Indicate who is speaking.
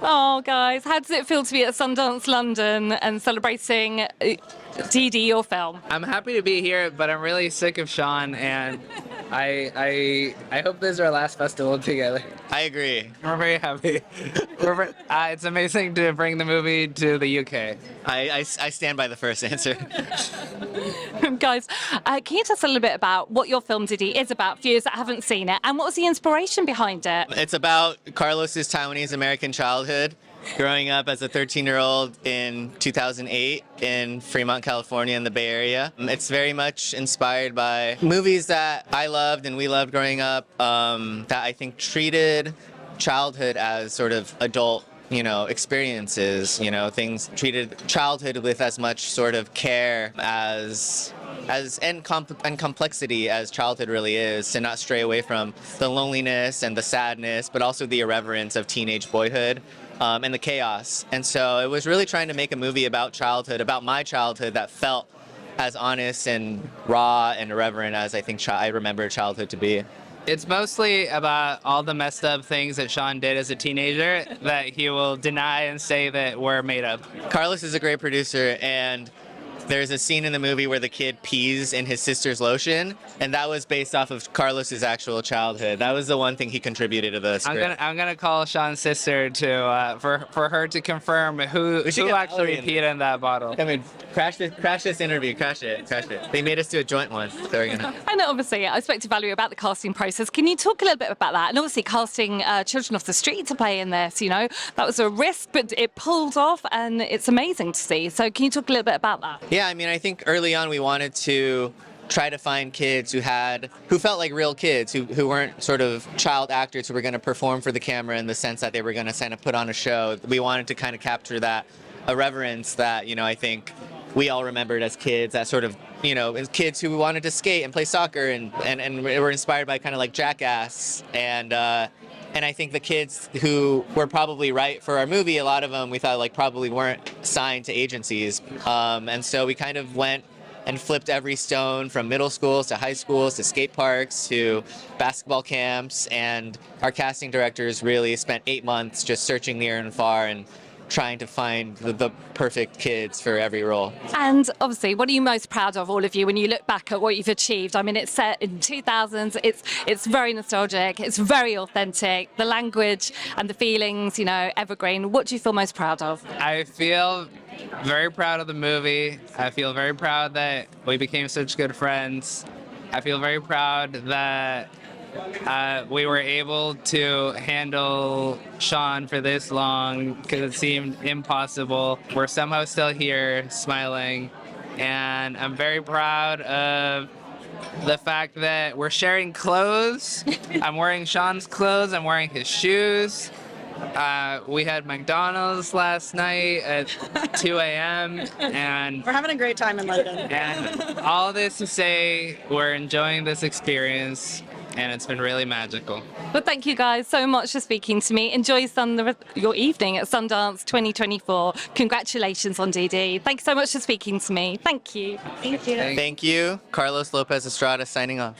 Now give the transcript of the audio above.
Speaker 1: Oh, guys, how does it feel to be at Sundance, London, and celebrating Dìdi, your film?
Speaker 2: I'm happy to be here, but I'm really sick of Sean, and I hope this is our last festival together.
Speaker 3: I agree.
Speaker 2: We're very happy. It's amazing to bring the movie to the UK.
Speaker 3: I stand by the first answer.
Speaker 1: Guys, can you tell us a little bit about what your film Dìdi is about, viewers that haven't seen it, and what was the inspiration behind it?
Speaker 3: It's about Carlos's Taiwanese American childhood, growing up as a 13-year-old in 2008 in Fremont, California in the Bay Area. It's very much inspired by movies that I loved and we loved growing up, that I think treated childhood as sort of adult experiences, things treated childhood with as much sort of care and complexity as childhood really is, to not stray away from the loneliness and the sadness, but also the irreverence of teenage boyhood. And the chaos. And so it was really trying to make a movie about childhood, about my childhood, that felt as honest and raw and irreverent as I think I remember childhood to be.
Speaker 2: It's mostly about all the messed up things that Sean did as a teenager that he will deny and say that were made up.
Speaker 3: Carlos is a great producer, and there's a scene in the movie where the kid pees in his sister's lotion, and that was based off of Carlos's actual childhood. That was the one thing he contributed to the script.
Speaker 2: I'm gonna call Sean's sister to for her to confirm who actually peed in that bottle.
Speaker 3: I mean, crash this interview, crash it. They made us do a joint one, so we're gonna.
Speaker 1: And obviously, I spoke to Valerie about the casting process. Can you talk a little bit about that? And obviously, casting children off the street to play in this, that was a risk, but it pulled off, and it's amazing to see. So, can you talk a little bit about that?
Speaker 3: Yeah, I mean, I think early on we wanted to try to find kids who felt like real kids, who weren't sort of child actors who were going to perform for the camera in the sense that they were going to kind of put on a show. We wanted to kind of capture that irreverence that, I think we all remembered as kids, that sort of, as kids who wanted to skate and play soccer and were inspired by kind of like Jackass. And I think the kids who were probably right for our movie, a lot of them we thought probably weren't signed to agencies. And so we kind of went and flipped every stone, from middle schools to high schools to skate parks to basketball camps. And our casting directors really spent 8 months just searching near and far and trying to find the perfect kids for every role.
Speaker 1: And obviously, what are you most proud of, all of you, when you look back at what you've achieved? I mean, it's set in 2000s, it's very nostalgic, it's very authentic, the language and the feelings, evergreen. What do you feel most proud of?
Speaker 2: I feel very proud of the movie. I feel very proud that we became such good friends. I feel very proud that we were able to handle Sean for this long because it seemed impossible. We're somehow still here, smiling, and I'm very proud of the fact that we're sharing clothes. I'm wearing Sean's clothes, I'm wearing his shoes. We had McDonald's last night at 2 a.m. and
Speaker 4: we're having a great time in London.
Speaker 2: And all this to say, we're enjoying this experience, and it's been really magical.
Speaker 1: Well, thank you guys so much for speaking to me. Enjoy your evening at Sundance 2024. Congratulations on Dìdi. Thanks so much for speaking to me. Thank you.
Speaker 4: Thank you.
Speaker 3: Thank you. Carlos Lopez Estrada signing off.